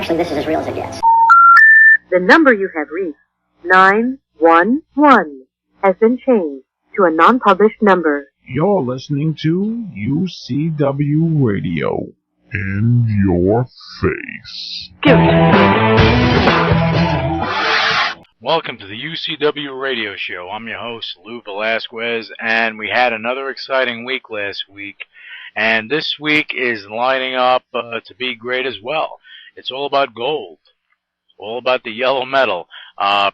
Actually, this is as real as it gets. The number you have reached, 911, has been changed to a non-published number. You're listening to UCW Radio. In your face. Welcome to the UCW Radio Show. I'm your host, Lou Velasquez, and we had another exciting week last week. And this week is lining up to be great as well. It's all about gold. All about the yellow metal.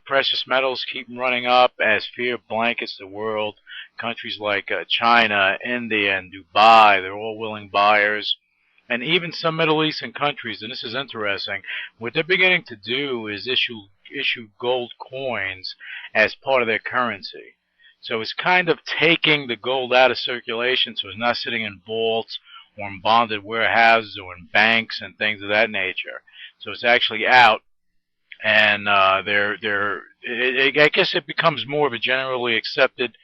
Precious metals keep running up as fear blankets the world. Countries like China, India, and Dubai, they're all willing buyers. And even some Middle Eastern countries, and this is interesting, what they're beginning to do is issue gold coins as part of their currency. So it's kind of taking the gold out of circulation, so it's not sitting in vaults or in bonded warehouses or in banks and things of that nature. So it's actually out, and I guess it becomes more of a generally accepted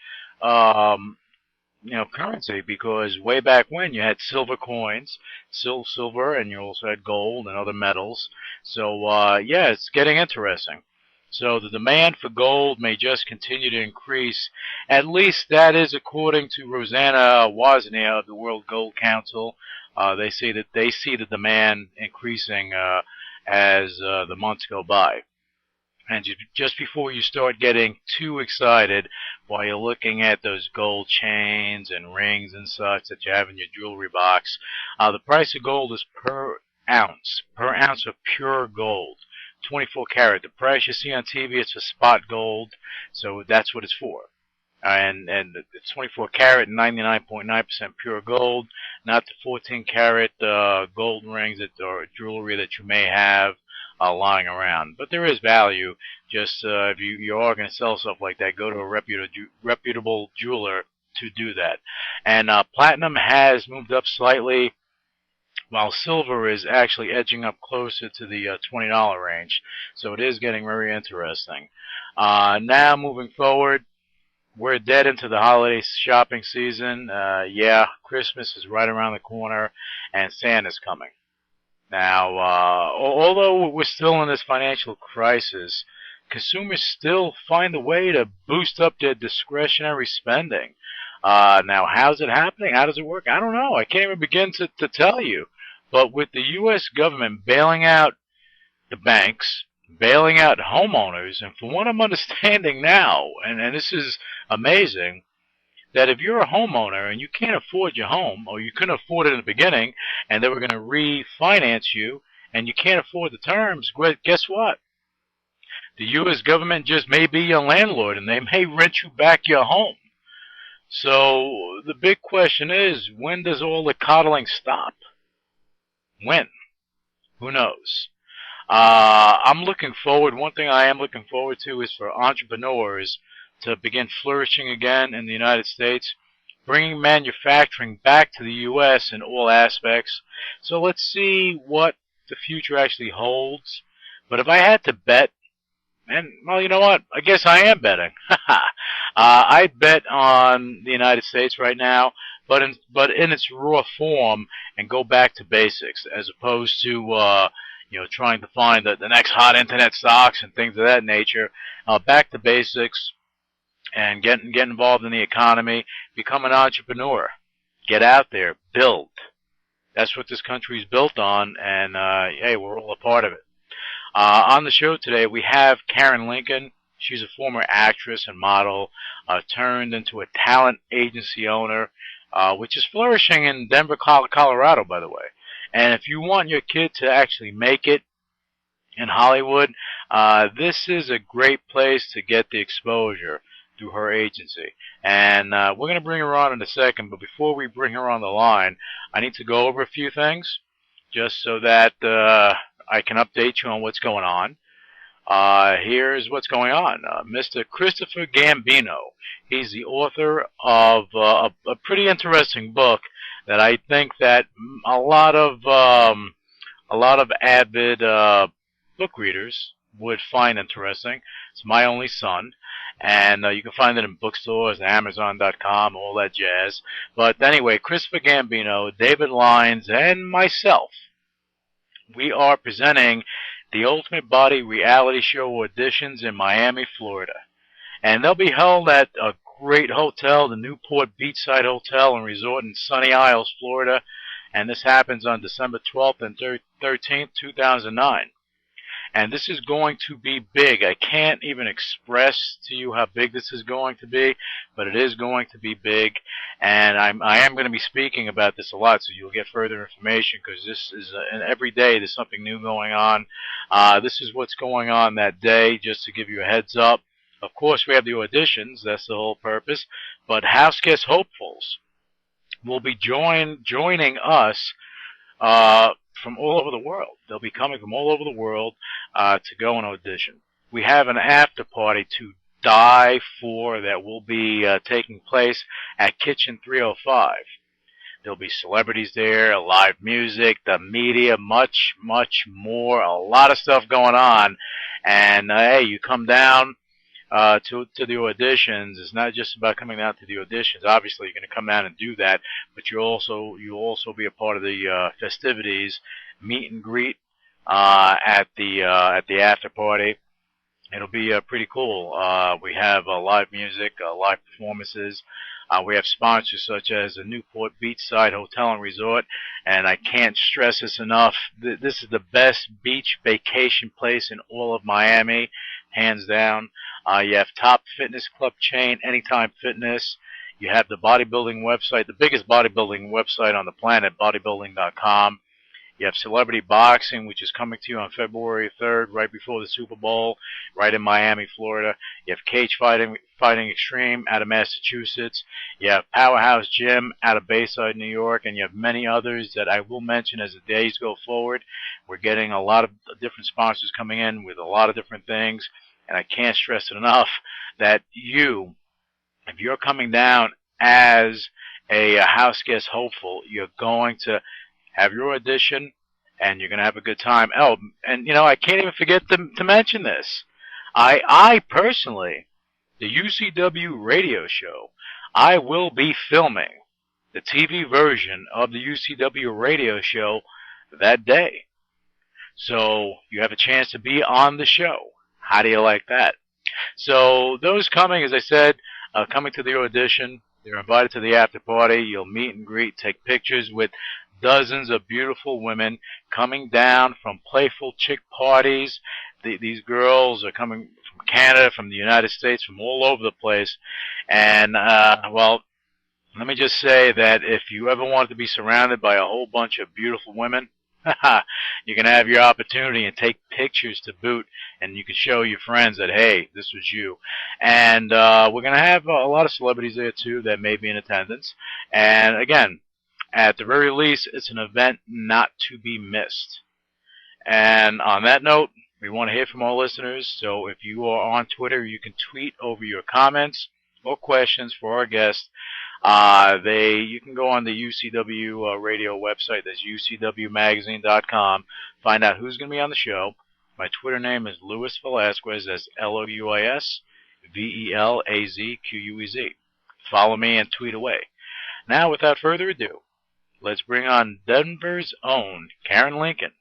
currency, because way back when you had silver coins, silver, and you also had gold and other metals. So it's getting interesting. So the demand for gold may just continue to increase. At least that is according to Rosanna Wozniak of the World Gold Council. They see the demand increasing as the months go by. And just before you start getting too excited while you're looking at those gold chains and rings and such that you have in your jewelry box, the price of gold is per ounce of pure gold, 24 karat. The price you see on TV, it's for spot gold, so that's what it's for. And it's 24 karat, 99.9% pure gold, not the 14 karat gold rings or jewelry that you may have lying around. But there is value. Just if you are going to sell stuff like that, go to a reputable jeweler to do that. And platinum has moved up slightly, while silver is actually edging up closer to the $20 range. So it is getting very interesting. Now moving forward, we're dead into the holiday shopping season. Christmas is right around the corner, and Santa's coming. Now, although we're still in this financial crisis, consumers still find a way to boost up their discretionary spending. Now, how's it happening? How does it work? I don't know. I can't even begin to tell you. But with the U.S. government bailing out the banks, bailing out homeowners, and from what I'm understanding now, and this is amazing, that if you're a homeowner and you can't afford your home, or you couldn't afford it in the beginning, and they were going to refinance you, and you can't afford the terms, guess what? The U.S. government just may be your landlord, and they may rent you back your home. So the big question is, when does all the coddling stop? When? Who knows? I'm looking forward. One thing I am looking forward to is for entrepreneurs to begin flourishing again in the United States, bringing manufacturing back to the U.S. in all aspects. So let's see what the future actually holds. But if I had to bet, and, well, you know what? I guess I am betting. I'd bet on the United States right now, but in its raw form, and go back to basics, as opposed to trying to find the next hot internet stocks and things of that nature. Back to basics, and get involved in the economy, become an entrepreneur, get out there, build. That's what this country is built on, and hey, we're all a part of it. On the show today, we have Karen Lincoln. She's a former actress and model, turned into a talent agency owner, which is flourishing in Denver, Colorado, by the way. And if you want your kid to actually make it in Hollywood, this is a great place to get the exposure through her agency. And we're going to bring her on in a second, but before we bring her on the line, I need to go over a few things, just so that I can update you on what's going on. Here's what's going on. Mr. Christopher Gambino, he's the author of a pretty interesting book that I think that a lot of avid book readers would find interesting. It's My Only Son, and you can find it in bookstores, Amazon.com, all that jazz. But anyway, Christopher Gambino, David Lyons, and myself, we are presenting the Ultimate Body Reality Show auditions in Miami, Florida. And they'll be held at a great hotel, the Newport Beachside Hotel and Resort in Sunny Isles, Florida. And this happens on December 12th and 13th, 2009. And this is going to be big. I can't even express to you how big this is going to be, but it is going to be big. And I am going to be speaking about this a lot, so you'll get further information, because this is, and every day there's something new going on. This is what's going on that day, just to give you a heads up. Of course, we have the auditions. That's the whole purpose. But house guest hopefuls will be joining us from all over the world. They'll be coming from all over the world to go and audition. We have an after party to die for that will be taking place at Kitchen 305. There'll be celebrities there, live music, the media, much, much more. A lot of stuff going on. And hey, you come down to the auditions. It's not just about coming down to the auditions. Obviously, you're going to come down and do that, but you'll also be a part of the festivities, meet and greet at the after party. It'll be pretty cool. We have live music, live performances. We have sponsors such as the Newport Beachside Hotel and Resort, and I can't stress this enough. This is the best beach vacation place in all of Miami, hands down. You have top fitness club chain, Anytime Fitness. You have the bodybuilding website, the biggest bodybuilding website on the planet, bodybuilding.com. You have celebrity boxing, which is coming to you on February 3rd, right before the Super Bowl, right in Miami, Florida. You have Cage Fighting Extreme out of Massachusetts. You have Powerhouse Gym out of Bayside, New York, and you have many others that I will mention as the days go forward. We're getting a lot of different sponsors coming in with a lot of different things, and I can't stress it enough that if you're coming down as a house guest hopeful, you're going to have your audition, and you're going to have a good time. Oh, and I can't even forget to mention this. I personally, the UCW radio show, I will be filming the TV version of the UCW radio show that day. So you have a chance to be on the show. How do you like that? So those coming, as I said, coming to the audition, they're invited to the after party. You'll meet and greet, take pictures with dozens of beautiful women coming down from playful chick parties. These girls are coming from Canada, from the United States, from all over the place. And, well, let me just say that if you ever wanted to be surrounded by a whole bunch of beautiful women, you're going to have your opportunity and take pictures to boot, and you can show your friends that, hey, this was you. And we're going to have a lot of celebrities there, too, that may be in attendance. And, again, at the very least, it's an event not to be missed. And on that note, we want to hear from our listeners. So if you are on Twitter, you can tweet over your comments or questions for our guests. You can go on the UCW radio website. That's ucwmagazine.com. Find out who's going to be on the show. My Twitter name is Luis Velasquez. That's LOUIS VELAZQUEZ. Follow me and tweet away. Now, without further ado, let's bring on Denver's own Karen Lincoln,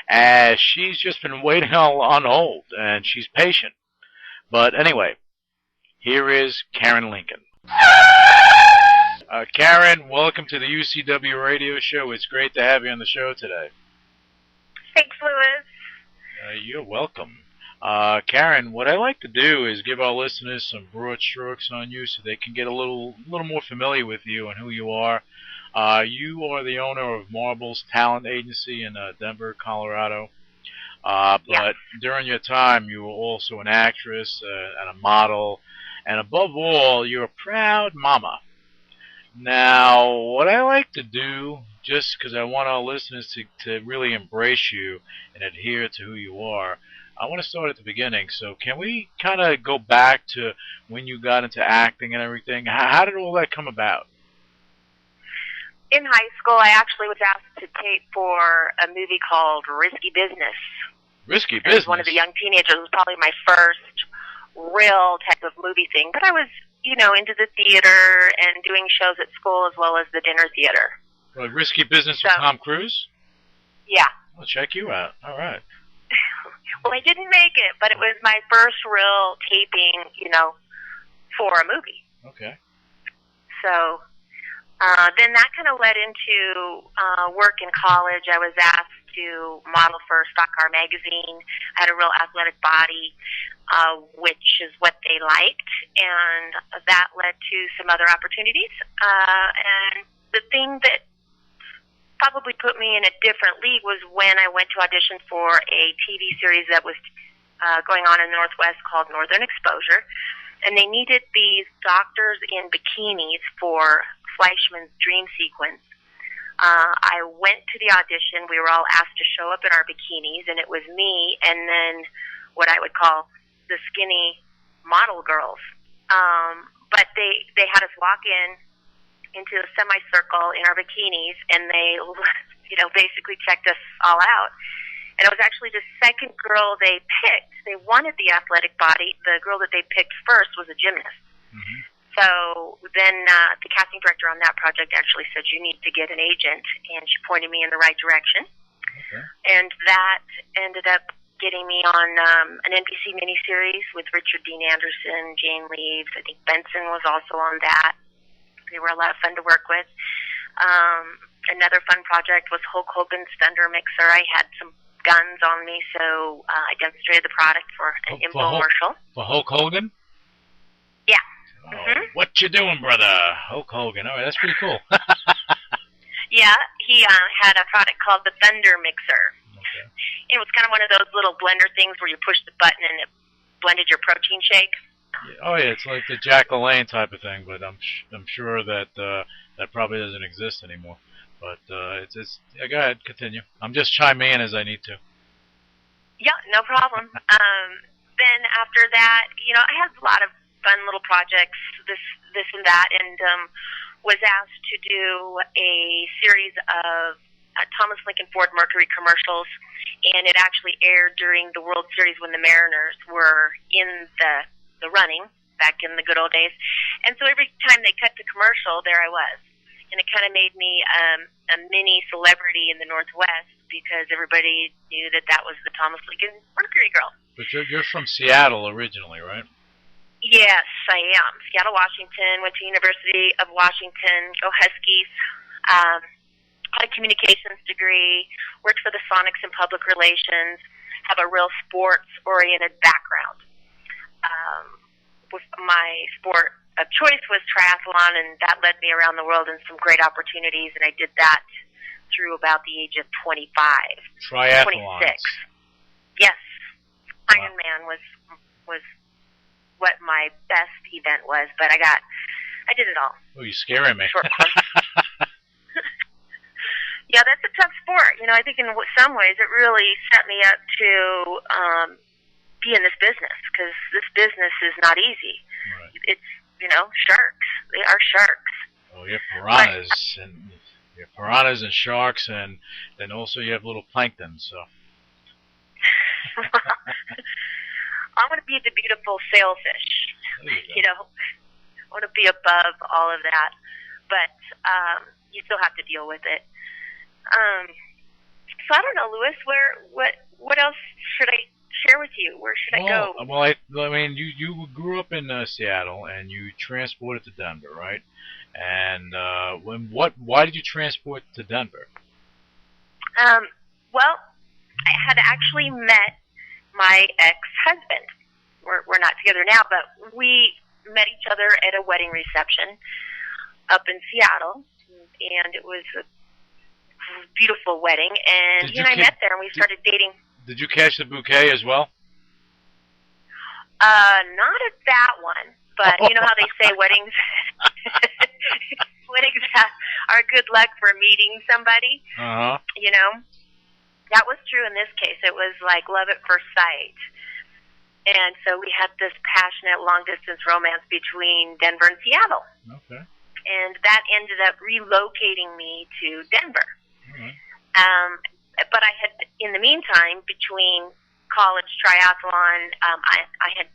as she's just been waiting on hold, and she's patient. But anyway, here is Karen Lincoln. Karen, welcome to the UCW radio show. It's great to have you on the show today. Thanks, Louis. You're welcome. Karen, what I like to do is give our listeners some broad strokes on you so they can get a little more familiar with you and who you are. You are the owner of Marbles Talent Agency in Denver, Colorado. But during your time, you were also an actress and a model. And above all, you're a proud mama. Now, what I like to do, just because I want our listeners to really embrace you and adhere to who you are, I want to start at the beginning. So can we kind of go back to when you got into acting and everything? How did all that come about? In high school, I actually was asked to tape for a movie called Risky Business. Risky Business? As one of the young teenagers. It was probably my first real type of movie thing. But I was, into the theater and doing shows at school as well as the dinner theater. Well, Risky Business with Tom Cruise? Yeah. I'll check you out. All right. Well, I didn't make it, but it was my first real taping, for a movie. Okay. So then that kind of led into work in college. I was asked to model for Stock Car magazine. I had a real athletic body, which is what they liked, and that led to some other opportunities. And the thing that probably put me in a different league was when I went to audition for a TV series that was going on in the Northwest called Northern Exposure, and they needed these doctors in bikinis for Fleischman's dream sequence. I went to the audition. We were all asked to show up in our bikinis, and it was me and then what I would call the skinny model girls. But they had us walk into a semicircle in our bikinis, and they, basically checked us all out. And it was actually the second girl they picked. They wanted the athletic body. The girl that they picked first was a gymnast. Mm-hmm. So then the casting director on that project actually said, you need to get an agent, and she pointed me in the right direction. Okay. And that ended up getting me on an NBC miniseries with Richard Dean Anderson, Jane Leaves. I think Benson was also on that. They were a lot of fun to work with. Another fun project was Hulk Hogan's Thunder Mixer. I had some guns on me, so I demonstrated the product for an infomercial. For Hulk Hogan? Yeah. Oh, what you doing, brother? Hulk Hogan. All right, that's pretty cool. Yeah, he had a product called the Thunder Mixer. Okay. It was kind of one of those little blender things where you push the button and it blended your protein shake. Oh yeah, it's like the Jack LaLanne type of thing, but I'm sure that that probably doesn't exist anymore. But it's go ahead, continue. I'm just chiming in as I need to. Yeah, no problem. Then after that, I had a lot of fun little projects, this and that, and was asked to do a series of Thomas Lincoln Ford Mercury commercials, and it actually aired during the World Series when the Mariners were in the running back in the good old days. And so every time they cut to commercial, there I was. And it kind of made me a mini celebrity in the Northwest because everybody knew that was the Thomas Lincoln Mercury girl. But you're from Seattle originally, right? Yes, I am. Seattle, Washington. Went to University of Washington. Go Huskies. Had a communications degree. Worked for the Sonics in public relations. Have a real sports-oriented background. With my sport of choice was triathlon, and that led me around the world in some great opportunities, and I did that through about the age of 25. Triathlons. 26. Yes. Wow. Ironman was what my best event was, but I did it all. Oh, you're scaring me. Short course. Yeah, that's a tough sport. I think in some ways it really set me up to be in this business, because this business is not easy. Right. It's, sharks. They are sharks. Oh, you have piranhas and sharks, and then also you have little plankton. So I want to be the beautiful sailfish. I want to be above all of that, but you still have to deal with it. So I don't know, Louis. What else should I share with you? Where should I go? Well, I mean, you grew up in Seattle, and you transported to Denver, right? And why did you transport to Denver? Well, I had actually met my ex-husband. We're not together now, but we met each other at a wedding reception up in Seattle, and it was a beautiful wedding. And he and I met there, and we started dating. Did you catch the bouquet as well? Not at that one, but you know how they say weddings are good luck for meeting somebody? Uh-huh. That was true in this case. It was like love at first sight. And so we had this passionate long-distance romance between Denver and Seattle. Okay. And that ended up relocating me to Denver. All right. But I had, in the meantime, between college, triathlon, I had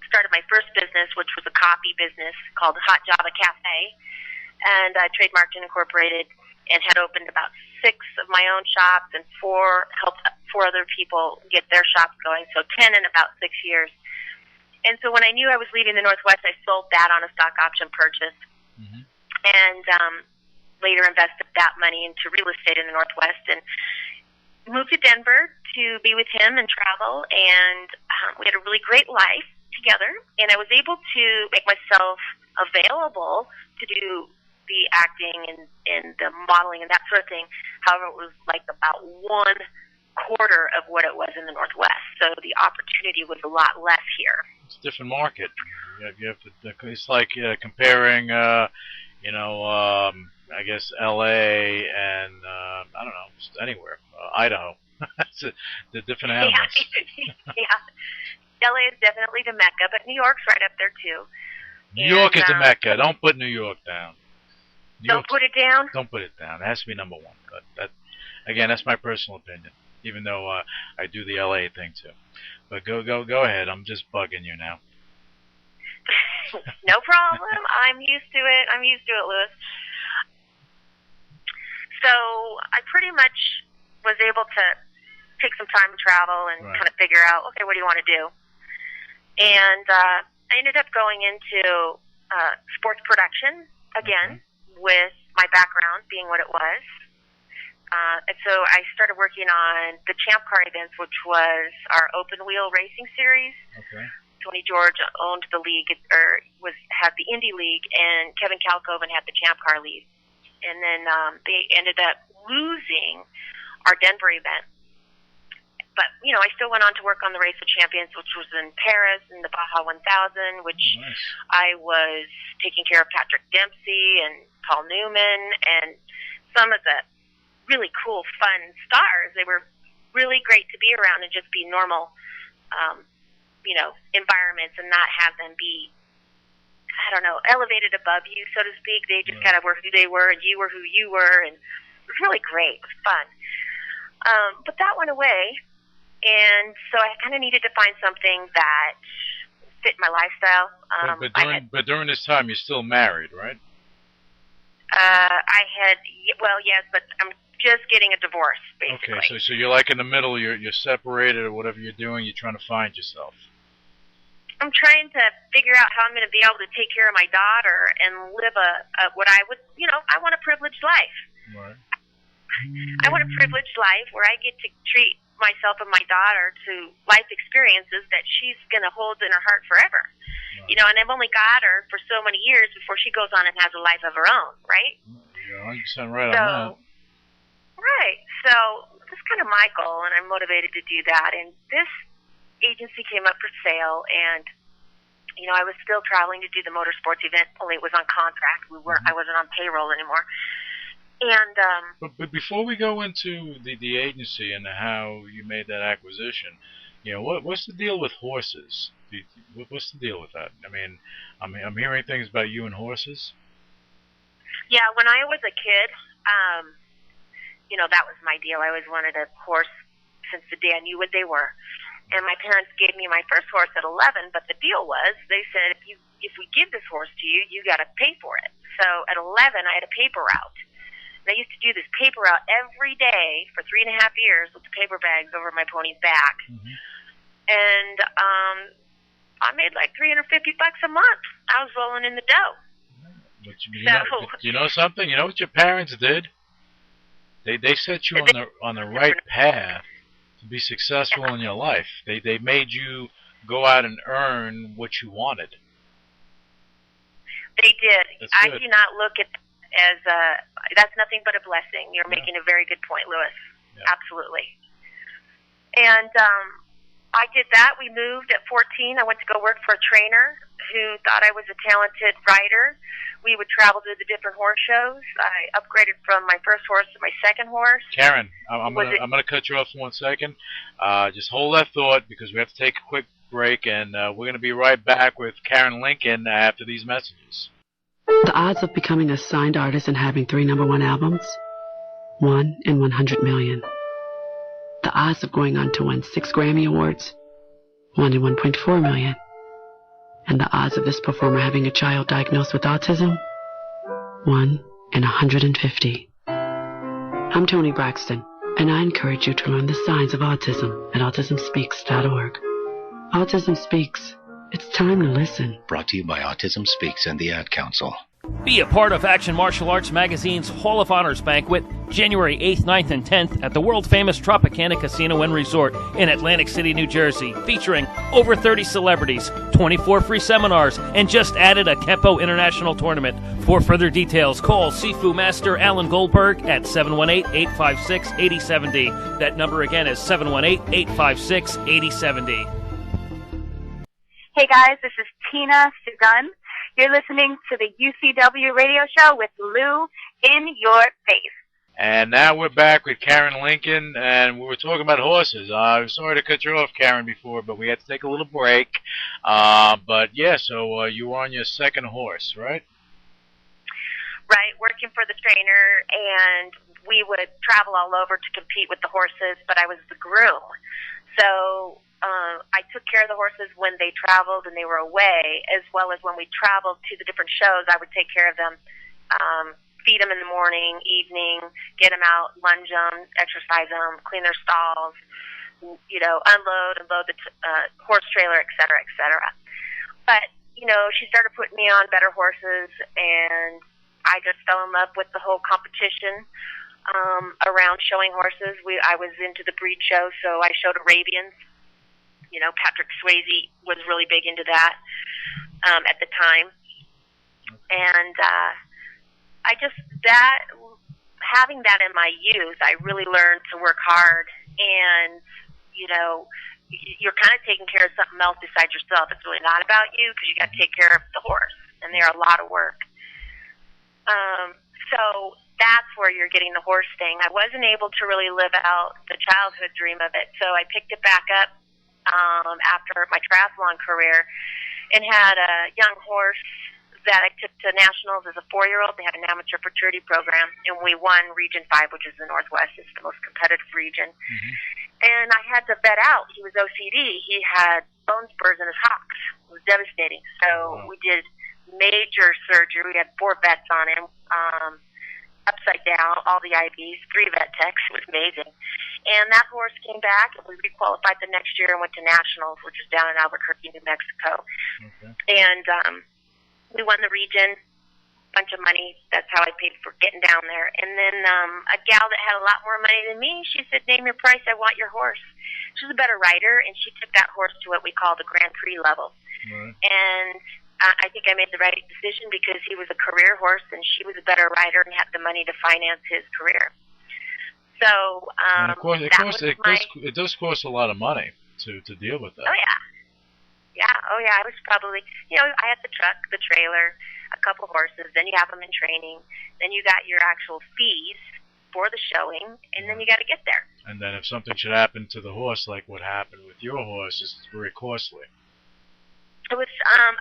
started my first business, which was a coffee business called Hot Java Cafe. And I trademarked and incorporated and had opened about 6 of my own shops and helped 4 other people get their shops going, so 10 in about 6 years. And so when I knew I was leaving the Northwest, I sold that on a stock option purchase, and later invested that money into real estate in the Northwest, and moved to Denver to be with him and travel, and we had a really great life together, and I was able to make myself available to do the acting and the modeling and that sort of thing. However, it was like about 1/4 of what it was in the Northwest, so the opportunity was a lot less here. It's a different market. You have to, it's like comparing, I guess L.A. and I don't know, just anywhere, Idaho. They're different animals. Yeah. L.A. is definitely the Mecca, but New York's right up there too. New York is the Mecca. Don't put New York down. Don't put it down? Don't put it down. It has to be number one. But again, that's my personal opinion, even though I do the L.A. thing too. But go ahead. I'm just bugging you now. No problem. I'm used to it, Louis. So I pretty much was able to take some time to travel and kind of figure out, okay, what do you want to do? And I ended up going into sports production again, with my background being what it was. And so I started working on the Champ Car events, which was our open wheel racing series. Okay. Tony George owned the league, had the Indy League, and Kevin Kalkoven had the Champ Car League. And then they ended up losing our Denver event. But, I still went on to work on the Race of Champions, which was in Paris, and the Baja 1000, which I was taking care of Patrick Dempsey and Paul Newman and some of the really cool, fun stars. They were really great to be around and just be normal, environments and not have them be, elevated above you, so to speak. They just kind of were who they were, and you were who you were, and it was really great. It was fun. But that went away, and so I kind of needed to find something that fit my lifestyle. But during this time, you're still married, right? Yes, but I'm just getting a divorce, basically. Okay, so you're like in the middle, you're separated, or whatever you're doing, you're trying to find yourself. I'm trying to figure out how I'm going to be able to take care of my daughter and live what I would, I want a privileged life. Right. I want a privileged life where I get to treat myself and my daughter to life experiences that she's going to hold in her heart forever. Right. And I've only got her for so many years before she goes on and has a life of her own, right? You're 100% right on that. Right. So that's kind of my goal, and I'm motivated to do that. And this agency came up for sale, and I was still traveling to do the motorsports event, only it was on contract. I wasn't on payroll anymore. And but before we go into the agency and how you made that acquisition, what's the deal with horses? What's the deal with that? I mean, I'm hearing things about you and horses. Yeah, when I was a kid, that was my deal. I always wanted a horse since the day I knew what they were. And my parents gave me my first horse at 11, but the deal was, they said, if we give this horse to you, you got to pay for it. So at 11, I had a paper route. And I used to do this paper route every day for 3.5 years with the paper bags over my pony's back. And I made like $350 a month. I was rolling in the dough. But you know something? You know what your parents did? They set you on the right path to be successful in your life. They made you go out and earn what you wanted. They did. I good. do not look at it as that's nothing but a blessing. You're making a very good point, Louis. Yeah. Absolutely. And I did that. We moved at 14. I went to go work for a trainer who thought I was a talented rider. We would travel to the different horse shows. I upgraded from my first horse to my second horse. Karen, I'm gonna cut you off for 1 second. Just hold that thought, because we have to take a quick break, and we're gonna be right back with Karen Lincoln after these messages. The odds of becoming a signed artist and having 3 #1 albums? 1 in 100 million. The odds of going on to win 6 Grammy Awards? 1 in 1.4 million. And the odds of this performer having a child diagnosed with autism? 1 in 150. I'm Toni Braxton, and I encourage you to learn the signs of autism at autismspeaks.org. Autism Speaks. It's time to listen. Brought to you by Autism Speaks and the Ad Council. Be a part of Action Martial Arts Magazine's Hall of Honors banquet, January 8th, 9th, and 10th at the world-famous Tropicana Casino and Resort in Atlantic City, New Jersey, featuring over 30 celebrities, 24 free seminars, and just added a Kempo International Tournament. For further details, call Sifu Master Alan Goldberg at 718-856-8070. That number again is 718-856-8070. Hey guys, this is Tina Sugun. You're listening to the UCW radio show with Lou in your face. And now we're back with Karen Lincoln, and we were talking about horses. I'm sorry to cut you off, Karen, before, but we had to take a little break. But yeah, so you were on your second horse, right? Right, working for the trainer, and we would travel all over to compete with the horses, but I was the groom. So I took care of the horses when they traveled and they were away, as well as when we traveled to the different shows. I would take care of them, feed them in the morning, evening, get them out, lunge them, exercise them, clean their stalls, unload and load the horse trailer, et cetera, et cetera. But, she started putting me on better horses, and I just fell in love with the whole competition around showing horses. I was into the breed show, so I showed Arabians. Patrick Swayze was really big into that at the time. And having that in my youth, I really learned to work hard. And, you're kind of taking care of something else besides yourself. It's really not about you because you got to take care of the horse. And they're a lot of work. So that's where you're getting the horse thing. I wasn't able to really live out the childhood dream of it. So I picked it back up after my triathlon career and had a young horse that I took to nationals as a 4-year-old. They had an amateur futurity program, and we won Region 5, which is the Northwest. It's the most competitive region. Mm-hmm. And I had to vet out. He was OCD. He had bone spurs in his hocks. It was devastating. So we did major surgery. We had 4 vets on him, upside down, all the IVs, 3 vet techs. It was amazing. And that horse came back, and we requalified the next year and went to nationals, which was down in Albuquerque, New Mexico. Okay. And we won the region, bunch of money. That's how I paid for getting down there. And then a gal that had a lot more money than me, she said, "Name your price, I want your horse." She was a better rider, and she took that horse to what we call the Grand Prix level. Right. And I think I made the right decision because he was a career horse, and she was a better rider and had the money to finance his career. So, and of course, it does cost a lot of money to deal with that. Oh, yeah. I was probably, I had the truck, the trailer, a couple horses, then you have them in training, then you got your actual fees for the showing, and then you got to get there. And then if something should happen to the horse, like what happened with your horse, it's very costly. It was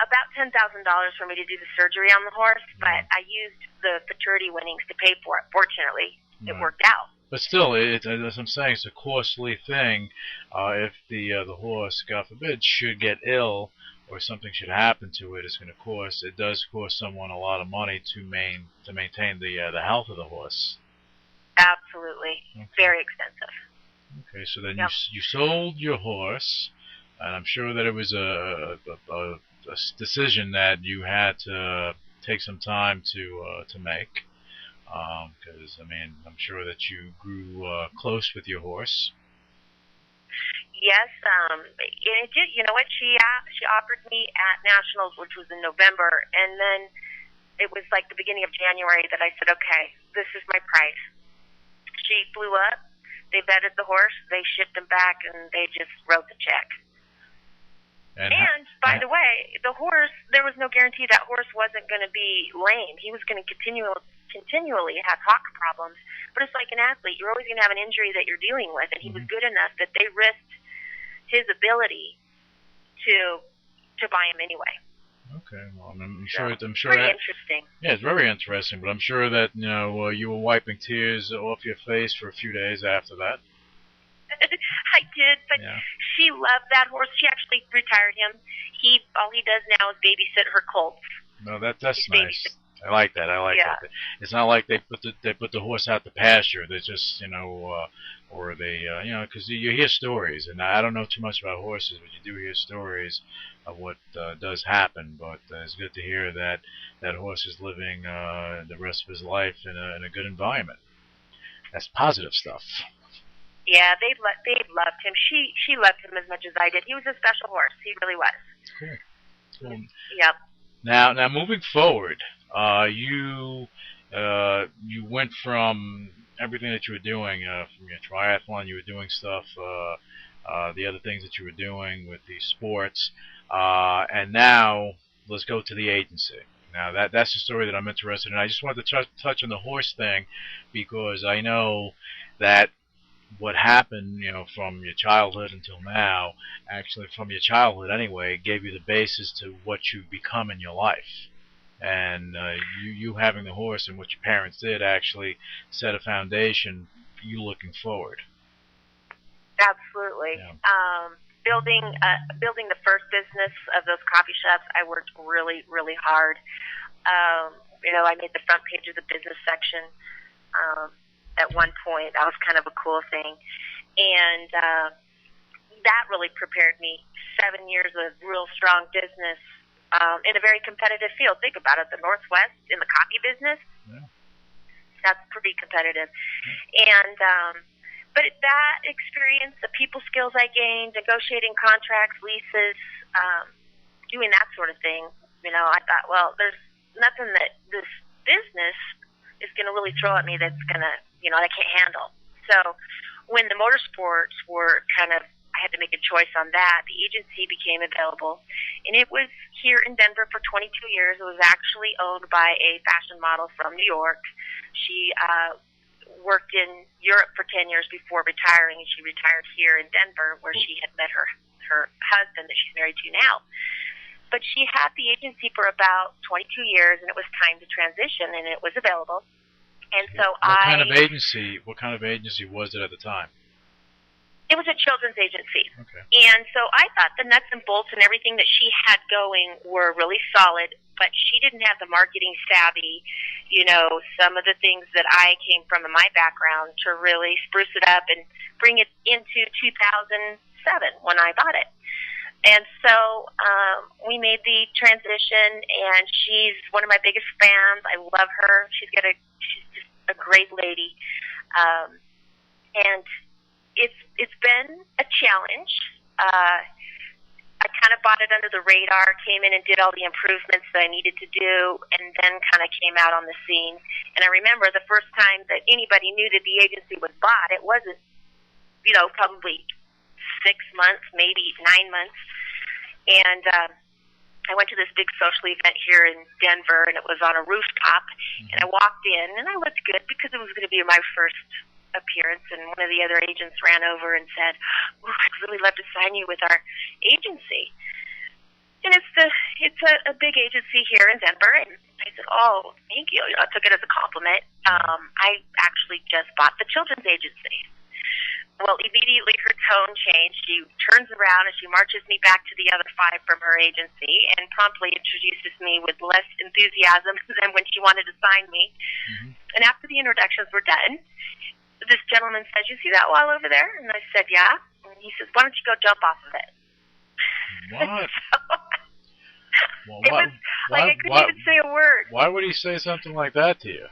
about $10,000 for me to do the surgery on the horse, but I used the futurity winnings to pay for it. Fortunately, it worked out. But still, as I'm saying, it's a costly thing. If the horse, God forbid, should get ill or something should happen to it, it does cost someone a lot of money to maintain the health of the horse. Absolutely. Okay. Very expensive. Okay, so then you sold your horse, and I'm sure that it was a decision that you had to take some time to make. Because, I'm sure that you grew close with your horse. Yes, and it did. You know what? She offered me at Nationals, which was in November, and then it was like the beginning of January that I said, okay, this is my price. She flew up, they vetted the horse, they shipped him back, and they just wrote the check. And by the way, the horse, there was no guarantee that horse wasn't going to be lame. He was going to continually have hock problems. But it's like an athlete. You're always going to have an injury that you're dealing with. And he was good enough that they risked his ability to buy him anyway. Okay, well, I'm sure pretty interesting. Yeah, it's very interesting. But I'm sure that you were wiping tears off your face for a few days after that. I did, but she loved that horse. She actually retired him. All he does now is babysit her colts. No, that's nice. I like that. I like Yeah. that. It's not like they put the horse out to pasture. They just or they because you hear stories, and I don't know too much about horses, but you do hear stories of what does happen. But it's good to hear that that horse is living the rest of his life in a good environment. That's positive stuff. Yeah, they loved him. She loved him as much as I did. He was a special horse. He really was. Cool. Cool. Yep. Now moving forward, you went from everything that you were doing, from your triathlon, you were doing stuff, the other things that you were doing with the sports, and now let's go to the agency. Now that's the story that I'm interested in. I just wanted to touch on the horse thing because I know that what happened, from your childhood until now, actually from your childhood anyway, gave you the basis to what you've become in your life. And you having the horse and what your parents did actually set a foundation for you looking forward. Absolutely. Yeah. Building the first business of those coffee shops, I worked really, really hard. I made the front page of the business section at one point. That was kind of a cool thing. And that really prepared me. 7 years of real strong business in a very competitive field. Think about it, the Northwest in the coffee business. Yeah. That's pretty competitive. And but that experience, the people skills I gained, negotiating contracts, leases, doing that sort of thing, I thought, well, there's nothing that this business is going to really throw at me that's going to, that I can't handle. So when the motorsports were I had to make a choice on that, the agency became available. And it was here in Denver for 22 years. It was actually owned by a fashion model from New York. She worked in Europe for 10 years before retiring, and she retired here in Denver where she had met her husband that she's married to now. But she had the agency for about 22 years, and it was time to transition, and it was available. And so What kind of agency was it at the time? It was a children's agency. Okay. And so I thought the nuts and bolts and everything that she had going were really solid, but she didn't have the marketing savvy, some of the things that I came from in my background to really spruce it up and bring it into 2007 when I bought it. And so we made the transition, and she's one of my biggest fans. I love her. She's just a great lady. And it's been a challenge. I kind of bought it under the radar, came in and did all the improvements that I needed to do, and then kind of came out on the scene. And I remember the first time that anybody knew that the agency was bought, it wasn't, probably 6 months, maybe 9 months. And I went to this big social event here in Denver, and it was on a rooftop. And I walked in, and I looked good because it was going to be my first appearance, and one of the other agents ran over and said, I'd really love to sign you with our agency. And it's a big agency here in Denver, and I said, oh, thank you. I took it as a compliment. I actually just bought the children's agency. Well, immediately her tone changed. She turns around and she marches me back to the other 5 from her agency and promptly introduces me with less enthusiasm than when she wanted to sign me. Mm-hmm. And after the introductions were done, this gentleman says, you see that wall over there? And I said, yeah. And he says, why don't you go jump off of it? What? I couldn't even say a word. Why would he say something like that to you?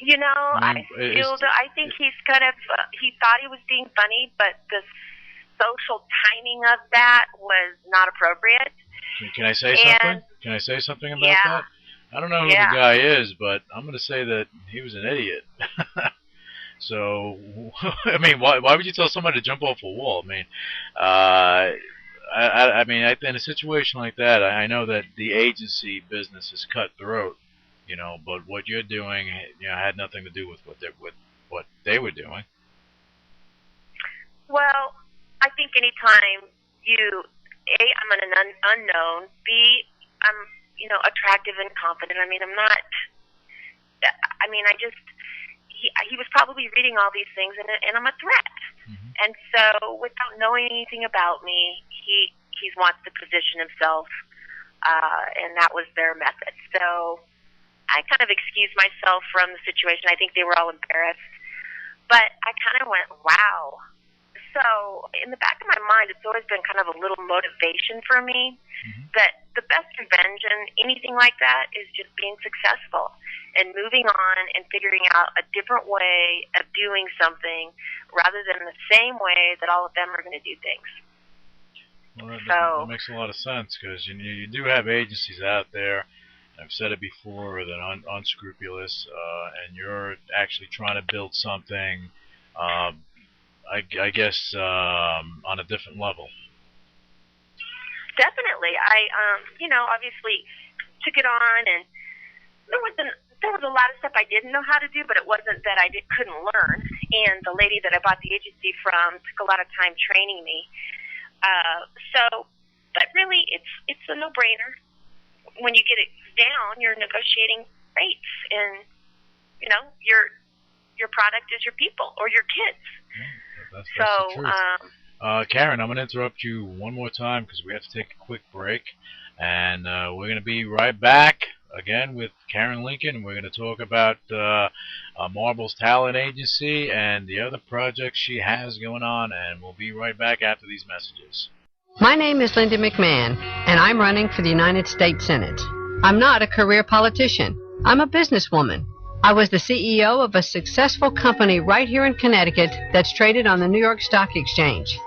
I think he's kind of, he thought he was being funny, but the social timing of that was not appropriate. Can I say something? Can I say something about that? I don't know who the guy is, but I'm going to say that he was an idiot. So, I mean, why would you tell somebody to jump off a wall? I mean, in a situation like that, I know that the agency business is cutthroat, but what you're doing, had nothing to do with what they were doing. Well, I think anytime I'm an unknown, B, I'm, attractive and confident. He was probably reading all these things, and I'm a threat. Mm-hmm. And so, without knowing anything about me, he wants to position himself and that was their method. So I kind of excused myself from the situation. I think they were all embarrassed. But I kind of went, wow. So in the back of my mind, it's always been kind of a little motivation for me that the best invention, anything like that, is just being successful and moving on and figuring out a different way of doing something rather than the same way that all of them are going to do things. Well, that makes a lot of sense, because you do have agencies out there, I've said it before, that are unscrupulous, and you're actually trying to build something, I guess, on a different level. Definitely. I, obviously took it on, and there was a lot of stuff I didn't know how to do, but it wasn't that I couldn't learn. And the lady that I bought the agency from took a lot of time training me. But really, it's a no-brainer. When you get it down, you're negotiating rates, and your product is your people or your kids. That's the truth. Karen, I'm going to interrupt you one more time because we have to take a quick break, and we're going to be right back again with Karen Lincoln. We're going to talk about Marble's Talent Agency and the other projects she has going on, and we'll be right back after these messages. My name is Linda McMahon, and I'm running for the United States Senate. I'm not a career politician. I'm a businesswoman. I was the CEO of a successful company right here in Connecticut that's traded on the New York Stock Exchange.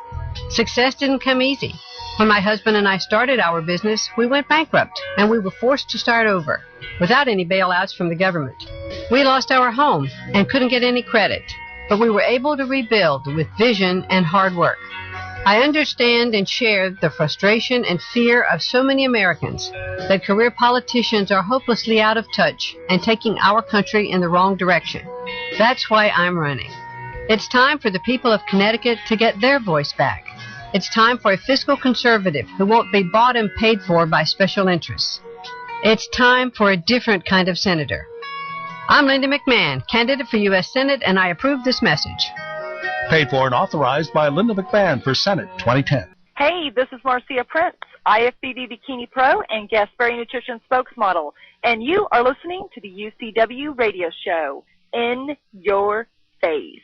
Success didn't come easy. When my husband and I started our business, we went bankrupt, and we were forced to start over, without any bailouts from the government. We lost our home and couldn't get any credit, but we were able to rebuild with vision and hard work. I understand and share the frustration and fear of so many Americans that career politicians are hopelessly out of touch and taking our country in the wrong direction. That's why I'm running. It's time for the people of Connecticut to get their voice back. It's time for a fiscal conservative who won't be bought and paid for by special interests. It's time for a different kind of senator. I'm Linda McMahon, candidate for U.S. Senate, and I approve this message. Paid for and authorized by Linda McMahon for Senate 2010. Hey, this is Marcia Prince, IFBB Bikini Pro and Gasberry Nutrition spokesmodel, and you are listening to the UCW radio show, In Your Face.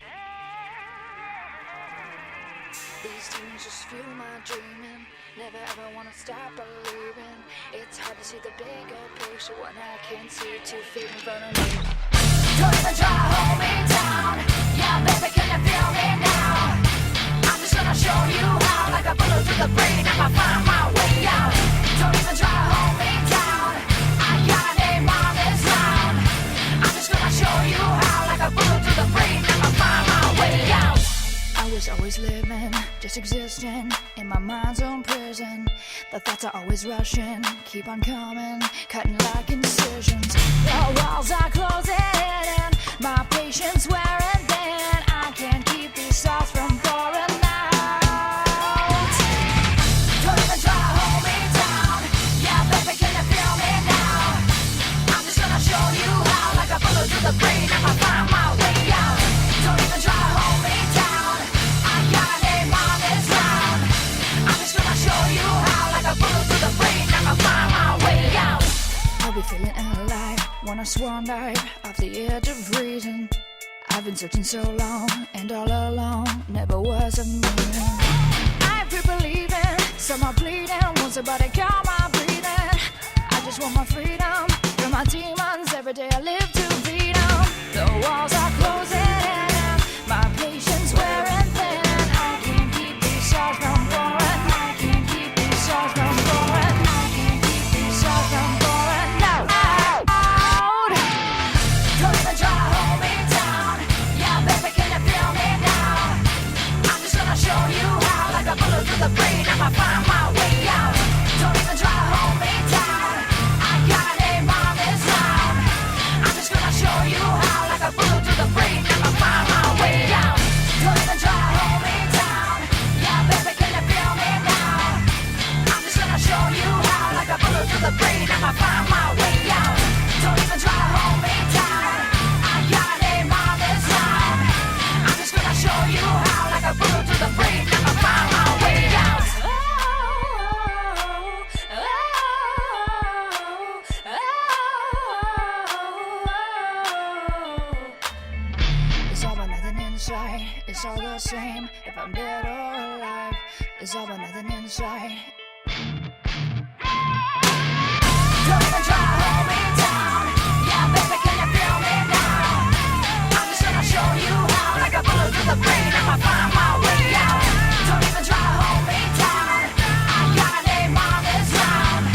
These tunes just fuel my dreaming. Never ever want to stop believing. It's hard to see the bigger picture when I can't see 2 feet in front of me. Don't even try to hold me down. Yeah, baby, can you feel me now? I'm just gonna show you how. Like a bullet through the brain, I'ma find my way out. Don't even try to hold me down. I got a name on this round. I'm just gonna show you how. Like a bullet through the brain, I'ma find my way out. I was always living, just existing in my mind's own prison. The thoughts are always rushing, keep on coming, cutting like incisions. The walls are closing in, my patience wearing thin. I can't keep these thoughts from pouring out. Don't even try to hold me down. Yeah, baby, can you feel me now? I'm just gonna show you how. Like a bullet through the brain, I'ma find my way out. Don't even try to hold me down. I got a name on this round. I'm just gonna show you how. Like a bullet through the brain, I'ma find my way out. I'll be feeling alive when I swan dive off the edge of reason. I've been searching so long, and all along never was a meaning. I keep believing, some are bleeding, won't somebody calm my breathing. I just want my freedom from my demons. Every day I live to beat them. The walls are closing in, my patience wearing thin. I can't keep these stars from pouring. I can't keep these stars from pouring. I can't keep these stars from pouring. No. Out. Don't even try to hold me down. Yeah, baby, can you feel me now? I'm just gonna show you how. Like a bullet through the brain, I'ma find my way out. Don't even try to hold me down. I got it. it's all the same. If I'm dead or alive, there's all but nothing inside. Don't even try to hold me down. Yeah, baby, can you feel me now? I'm just gonna show you how. Like a bullet to the brain, I'ma find my way out. Don't even try to hold me down. I got a name on this round.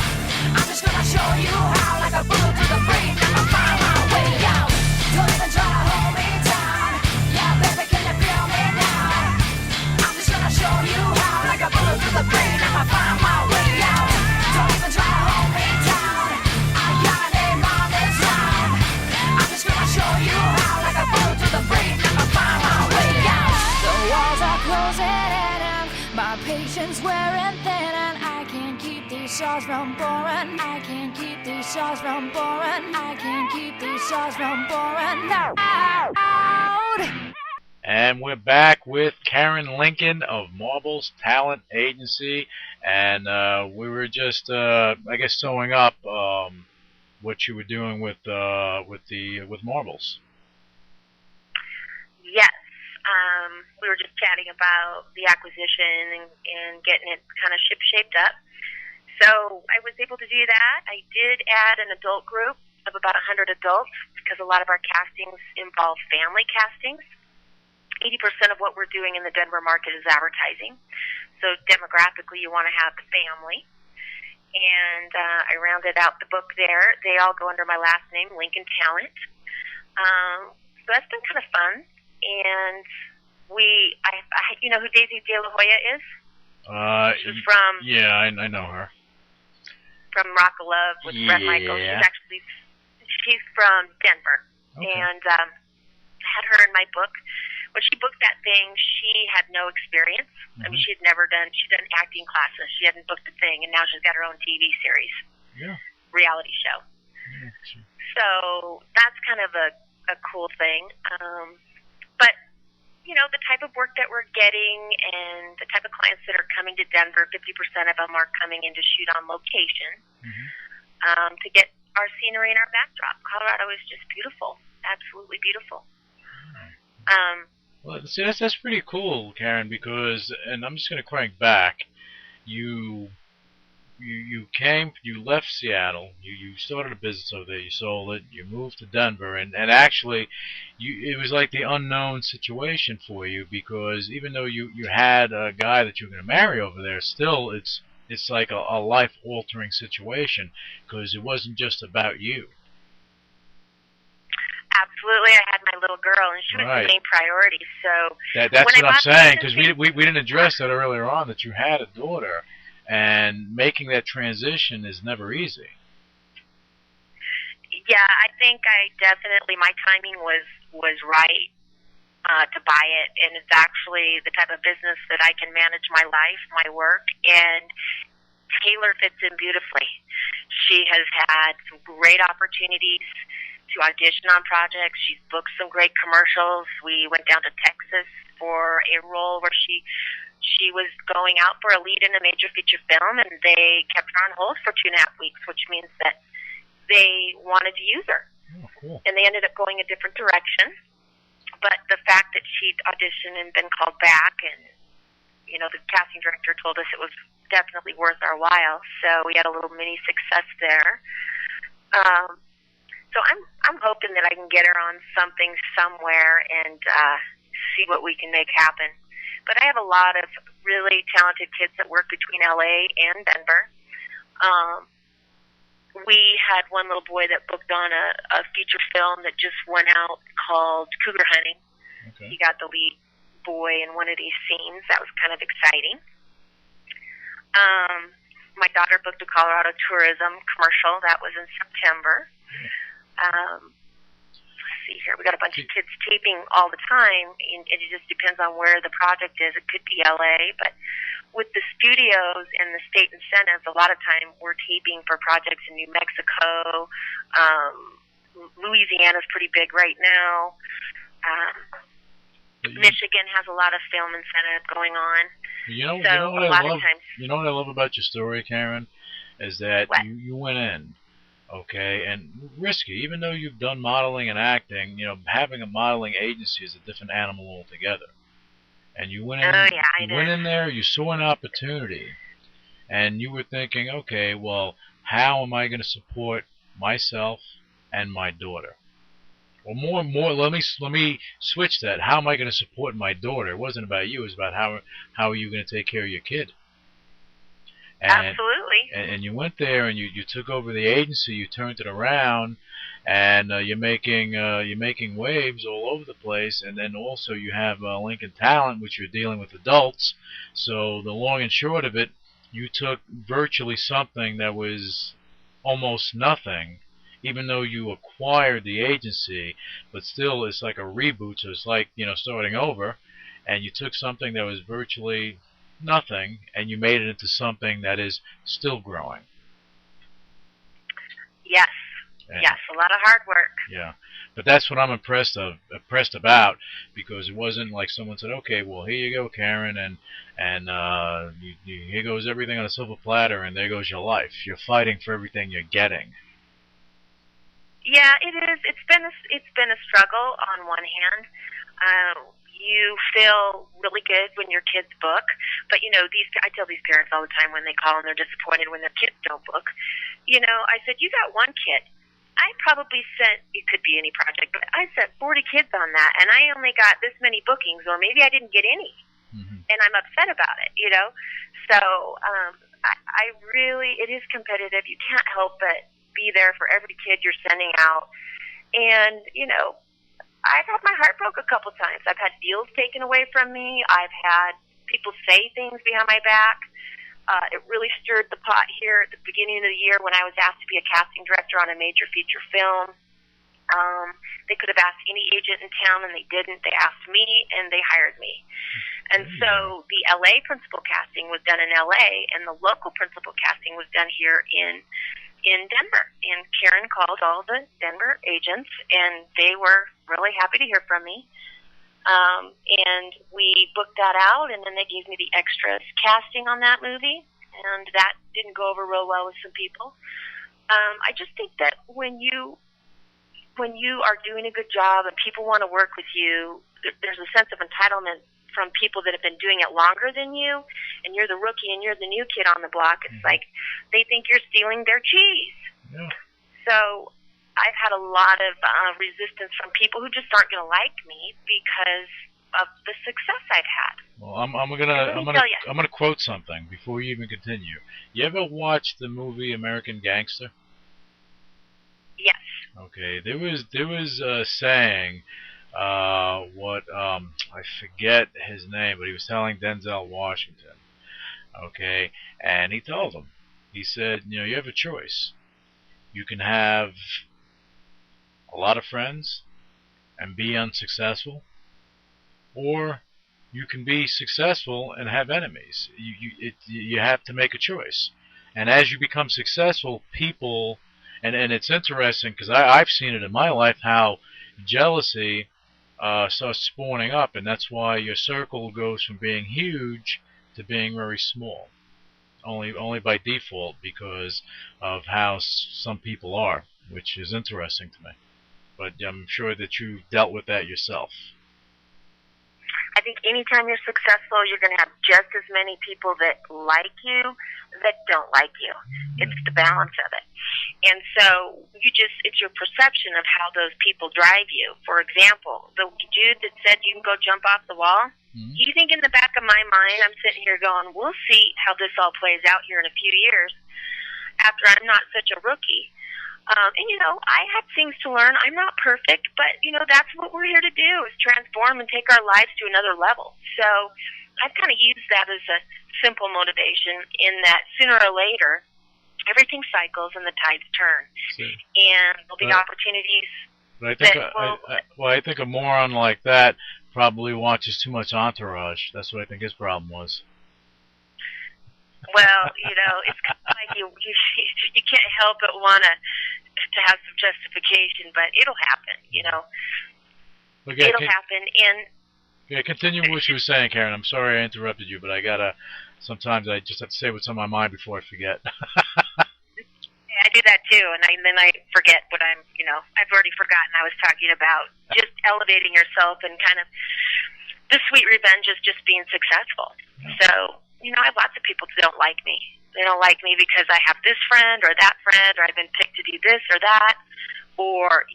I'm just gonna show you how. Like a bullet to the brain, I'ma find my way out. Don't even try to hold me down. Yeah, baby, can you feel me now? I'm just gonna show you how. Like a bullet to the brain, I'ma find my way out. Don't even try to hold me down. I got a name on this round. I'm just gonna show you how. Like a bullet to the brain, I'ma find my way out. The walls are closing in, my patience wearing thin, and I can't keep these songs from boring. I can't keep these songs from boring. I can't keep these songs from boring. No. And we're back with Karen Lincoln of Marbles Talent Agency, and we were just, I guess, sewing up what you were doing with Marbles. Yes. We were just chatting about the acquisition and getting it kind of ship-shaped up. So I was able to do that. I did add an adult group of about 100 adults because a lot of our castings involve family castings. 80% of what we're doing in the Denver market is advertising. So demographically, you want to have the family. And I rounded out the book there. They all go under my last name, Lincoln Talent. So that's been kind of fun. And you know who Daisy De La Hoya is? She's from... Yeah, I know her. From Rock of Love with Bret Michaels. She's from Denver. Okay. And I had her in my book. When she booked that thing, she had no experience. I mean, she'd done acting classes. She hadn't booked a thing, and now she's got her own TV series. Yeah. Reality show. Yeah, sure. So that's kind of a cool thing. But, you know, the type of work that we're getting and the type of clients that are coming to Denver, 50% of them are coming in to shoot on location to get our scenery and our backdrop. Colorado is just beautiful. Absolutely beautiful. Well, see, that's pretty cool, Karen, because, and I'm just going to crank back, you left Seattle, you started a business over there, you sold it, you moved to Denver, and actually, it was like the unknown situation for you, because even though you had a guy that you were going to marry over there, still, it's like a life-altering situation, because it wasn't just about you. Absolutely, I had my little girl, and she was the main priority. So that's what I'm saying, because we didn't address that earlier on, that you had a daughter, and making that transition is never easy. Yeah, I think my timing was right to buy it, and it's actually the type of business that I can manage my life, my work, and Taylor fits in beautifully. She has had some great opportunities to audition on projects. She's booked some great commercials. We went down to Texas for a role where she was going out for a lead in a major feature film, and they kept her on hold for 2.5 weeks, which means that they wanted to use her. Oh, cool. And they ended up going a different direction. But the fact that she'd auditioned and been called back, and you know, the casting director told us it was definitely worth our while, so we had a little mini success there. So I'm hoping that I can get her on something somewhere and see what we can make happen. But I have a lot of really talented kids that work between LA and Denver. We had one little boy that booked on a feature film that just went out called Cougar Hunting. Okay. He got the lead boy in one of these scenes. That was kind of exciting. My daughter booked a Colorado tourism commercial. That was in September. Let's see here. We got a bunch of kids taping all the time, and it just depends on where the project is. It could be LA, but with the studios and the state incentives, a lot of time we're taping for projects in New Mexico. Louisiana's pretty big right now. Michigan has a lot of film incentive going on. You know so what a lot of times, you know what I love about your story, Karen, is that you went in, okay, and risky. Even though you've done modeling and acting, you know, having a modeling agency is a different animal altogether. And you went in, went in there, you saw an opportunity, and you were thinking, okay, well, how am I going to support myself and my daughter? Or more. Let me switch that. How am I going to support my daughter? It wasn't about you. It was about how are you going to take care of your kid? And, Absolutely. And you went there and you took over the agency. You turned it around, and you're making waves all over the place. And then also you have Lincoln Talent, which you're dealing with adults. So the long and short of it, you took virtually something that was almost nothing, even though you acquired the agency, but still it's like a reboot, so it's like, starting over, and you took something that was virtually nothing, and you made it into something that is still growing. Yes. Yes, a lot of hard work. Yeah. But that's what I'm impressed about, because it wasn't like someone said, okay, well, here you go, Karen, and here goes everything on a silver platter, and there goes your life. You're fighting for everything you're getting. Yeah, it is. It's been a struggle on one hand. You feel really good when your kids book, but I tell these parents all the time when they call and they're disappointed when their kids don't book. I said, you got one kid. I probably sent, it could be any project, but I sent 40 kids on that, and I only got this many bookings, or maybe I didn't get any, and I'm upset about it. So I really, it is competitive. You can't help but be there for every kid you're sending out. And, I've had my heart broke a couple times. I've had deals taken away from me. I've had people say things behind my back. It really stirred the pot here at the beginning of the year when I was asked to be a casting director on a major feature film. They could have asked any agent in town, and they didn't. They asked me, and they hired me. And so the LA principal casting was done in LA, and the local principal casting was done here in Denver. And Karen called all the Denver agents, and they were really happy to hear from me. And we booked that out, and then they gave me the extras casting on that movie, and that didn't go over real well with some people. I just think that when you are doing a good job and people want to work with you, there's a sense of entitlement from people that have been doing it longer than you, and you're the rookie and you're the new kid on the block. It's like they think you're stealing their cheese. Yeah. So I've had a lot of resistance from people who just aren't going to like me because of the success I've had. Well, I'm gonna quote something before you even continue. You ever watch the movie American Gangster? Yes. Okay, there was a saying. I forget his name, but he was telling Denzel Washington. Okay, and he told him. He said, you have a choice. You can have a lot of friends and be unsuccessful, or you can be successful and have enemies. You have to make a choice. And as you become successful, people, and it's interesting because I've seen it in my life how jealousy starts spawning up, and that's why your circle goes from being huge to being very small. Only by default because of how some people are, which is interesting to me. But I'm sure that you've dealt with that yourself. I think anytime you're successful, you're going to have just as many people that like you that don't like you. It's the balance of it. And so it's your perception of how those people drive you. For example, the dude that said you can go jump off the wall, you think in the back of my mind, I'm sitting here going, we'll see how this all plays out here in a few years after I'm not such a rookie. I have things to learn. I'm not perfect, but, that's what we're here to do is transform and take our lives to another level. So I've kind of used that as a simple motivation in that sooner or later, everything cycles and the tides turn. And there'll be opportunities. But I think a moron like that probably watches too much Entourage. That's what I think his problem was. Well, it's kind of like you can't help but want to have some justification, but it'll happen, Okay, it'll happen. And yeah, continue what you were saying, Karen. I'm sorry I interrupted you, but sometimes I just have to say what's on my mind before I forget. I do that too, and then I forget what I've already forgotten I was talking about. Just elevating yourself and kind of the sweet revenge is just being successful. So, I have lots of people that don't like me. They don't like me because I have this friend or that friend, or I've been picked to do this or that, or,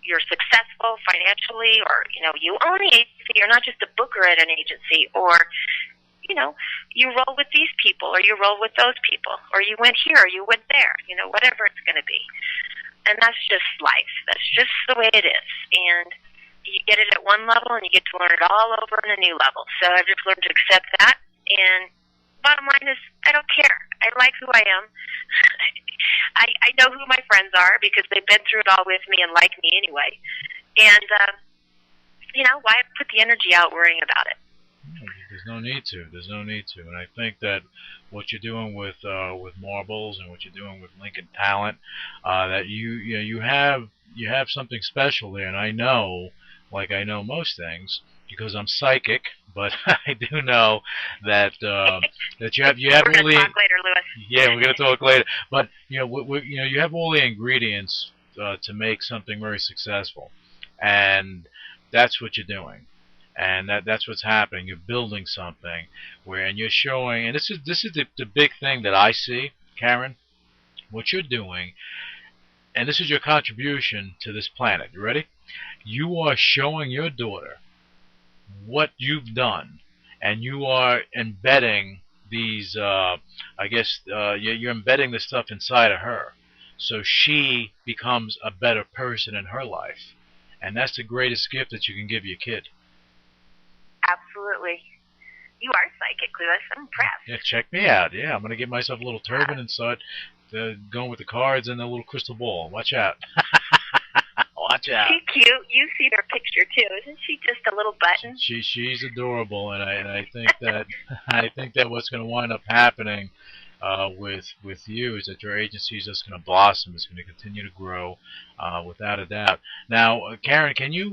you're successful financially, or, you own the agency. You're not just a booker at an agency, or, you roll with these people, or you roll with those people, or you went here, or you went there, whatever it's going to be. And that's just life. That's just the way it is. And you get it at one level, and you get to learn it all over on a new level. So I've just learned to accept that. And bottom line is, I don't care. I like who I am. I know who my friends are because they've been through it all with me and like me anyway. And, why put the energy out worrying about it? There's no need to. There's no need to. And I think that what you're doing with Marbles and what you're doing with Lincoln Talent, that you have something special there. And I know, like I know most things, because I'm psychic, but I do know that that you have we're all the. Talk later, Louis. Yeah, we're gonna talk later. But you have all the ingredients to make something very successful, and that's what you're doing. And that's what's happening. You're building something and you're showing, and this is the big thing that I see, Karen, what you're doing, and this is your contribution to this planet. You ready? You are showing your daughter what you've done, and you are embedding these, you're embedding this stuff inside of her, so she becomes a better person in her life. And that's the greatest gift that you can give your kid. Absolutely. You are psychic, Louis. I'm impressed. Yeah, check me out. Yeah, I'm going to get myself a little turban and start going with the cards and the little crystal ball. Watch out. Watch out. She's cute. You see her picture, too. Isn't she just a little button? She's adorable, and I think that what's going to wind up happening with you is that your agency is just going to blossom. It's going to continue to grow, without a doubt. Now, Karen, can you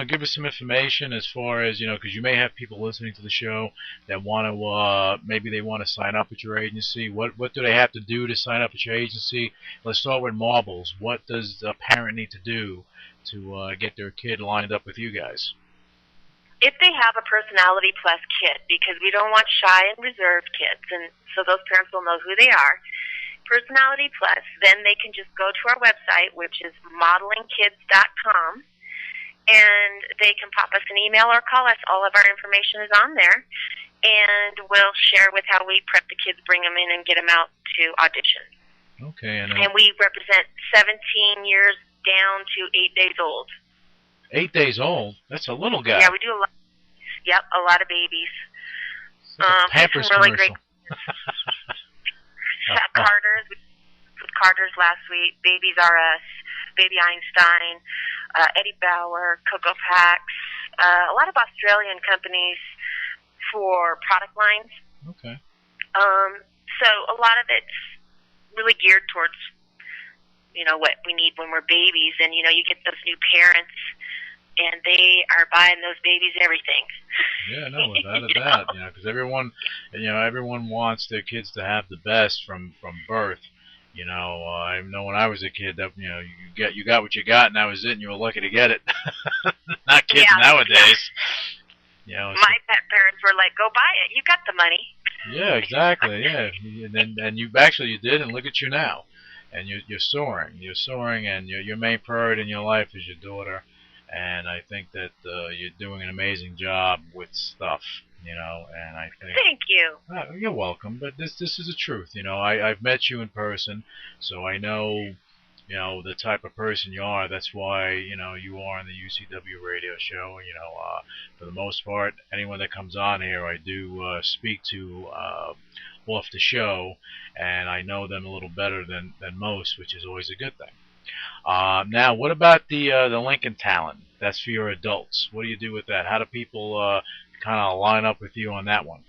give us some information as far as, because you may have people listening to the show that want to, maybe they want to sign up with your agency. What do they have to do to sign up with your agency? Let's start with Marbles. What does a parent need to do to get their kid lined up with you guys? If they have a Personality Plus kid, because we don't want shy and reserved kids, and so those parents will know who they are, Personality Plus, then they can just go to our website, which is modelingkids.com, and they can pop us an email or call us. All of our information is on there, and we'll share with how we prep the kids, bring them in, and get them out to audition. Okay. And we represent 17 years down to 8 days old. 8 days old? That's a little guy. Yeah, we do a lot. Yep, a lot of babies. Pampers some really commercial. Great Carter's. We did Carter's last week. Babies R Us, Baby Einstein, Eddie Bauer, Cocoa Packs, a lot of Australian companies for product lines. Okay. So a lot of it's really geared towards, what we need when we're babies. And, you get those new parents, and they are buying those babies everything. Yeah, no, without a doubt. Because everyone wants their kids to have the best from birth. I know when I was a kid that you got what you got, and that was it, and you were lucky to get it. Not kids nowadays. My pet parents were like, "Go buy it. You got the money." Yeah, exactly. Yeah, and you did, and look at you now, and you're soaring. You're soaring, and your main priority in your life is your daughter. And I think that you're doing an amazing job with stuff, and I think... Thank you. You're welcome, but this is the truth, I've met you in person, so I know, the type of person you are. That's why, you are on the UCW radio show. For the most part, anyone that comes on here, I do speak to off the show, and I know them a little better than most, which is always a good thing. Now, what about the Lincoln Talent? That's for your adults. What do you do with that? How do people kind of line up with you on that one?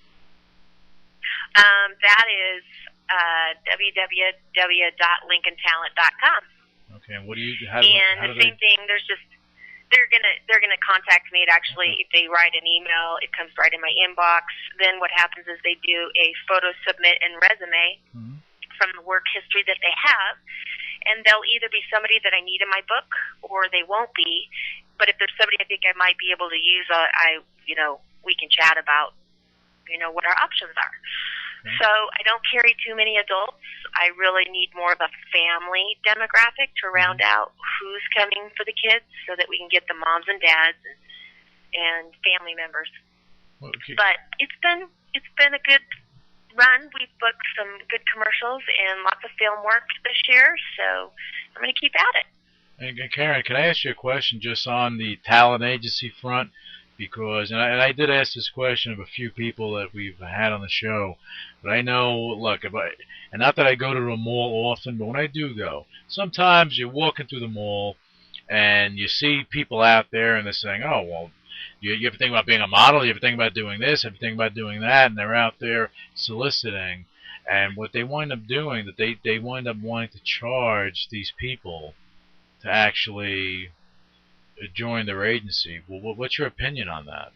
That is www.lincolntalent.com. Okay, and what do you? Same thing. There's just they're gonna contact me. If they write an email, it comes right in my inbox. Then what happens is they do a photo submit and resume from the work history that they have. And they'll either be somebody that I need in my book, or they won't be. But if there's somebody I think I might be able to use, we can chat about, what our options are. Okay. So I don't carry too many adults. I really need more of a family demographic to round out who's coming for the kids so that we can get the moms and dads and family members. Okay. But it's been a good run. We've booked some good commercials and lots of film work this year, so I'm going to keep at it. And Karen, can I ask you a question just on the talent agency front? Because, and I did ask this question of a few people that we've had on the show, but I know, look, and not that I go to the mall often, but when I do go, sometimes you're walking through the mall and you see people out there and they're saying, oh, well, you ever think about being a model? You ever think about doing this? You ever think about doing that? And they're out there soliciting. And what they wind up doing, that they wind up wanting to charge these people to actually join their agency. Well, what's your opinion on that?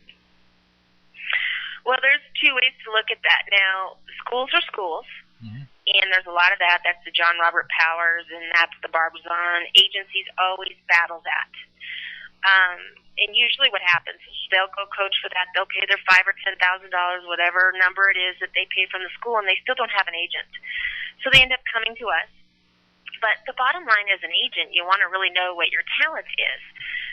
Well, there's two ways to look at that. Now, schools are schools, and there's a lot of that. That's the John Robert Powers, and that's the Barbizon. Agencies always battle that. And usually what happens is they'll go coach for that. They'll pay their $5,000 or $10,000, whatever number it is that they pay from the school, and they still don't have an agent. So they end up coming to us. But the bottom line as an agent, you want to really know what your talent is.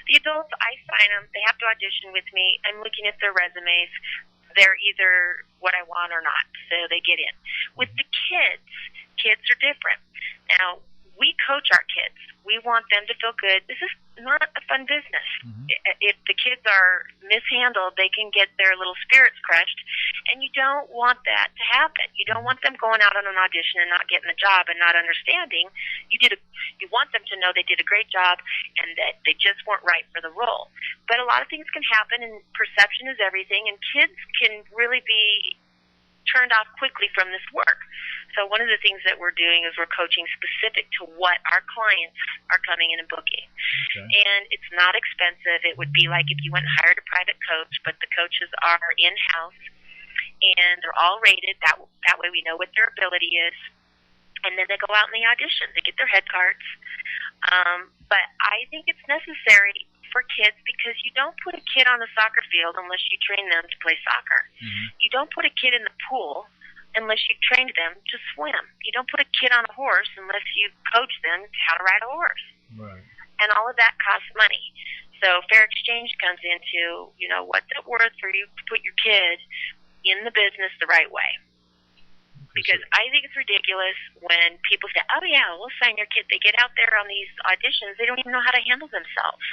The adults, I sign them. They have to audition with me. I'm looking at their resumes. They're either what I want or not, so they get in. With the kids are different. Now, we coach our kids. We want them to feel good. This is not a fun business. If the kids are mishandled, they can get their little spirits crushed, and you don't want that to happen. You don't want them going out on an audition and not getting the job and not understanding. You want them to know they did a great job and that they just weren't right for the role. But a lot of things can happen, and perception is everything, and kids can really be turned off quickly from this work. So one of the things that we're doing is we're coaching specific to what our clients are coming in and booking. Okay. And it's not expensive. It would be like if you went and hired a private coach, but the coaches are in-house, and they're all rated. That way we know what their ability is. And then they go out and they audition. They get their head cards. But I think it's necessary for kids because you don't put a kid on the soccer field unless you train them to play soccer. You don't put a kid in the pool unless you trained them to swim. You don't put a kid on a horse unless you coach them how to ride a horse. Right. And all of that costs money. So fair exchange comes into, what's it worth for you to put your kid in the business the right way. Because I think it's ridiculous when people say, oh, yeah, we'll sign your kid. They get out there on these auditions. They don't even know how to handle themselves.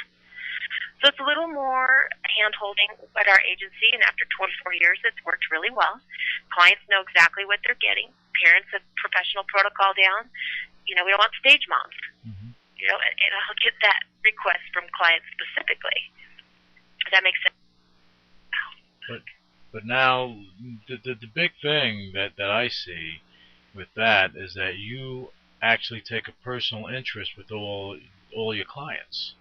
So it's a little more hand-holding at our agency, and after 24 years, it's worked really well. Clients know exactly what they're getting. Parents have professional protocol down. We don't want stage moms. And I'll get that request from clients specifically. Does that make sense? But now, the big thing that I see with that is that you actually take a personal interest with all your clients.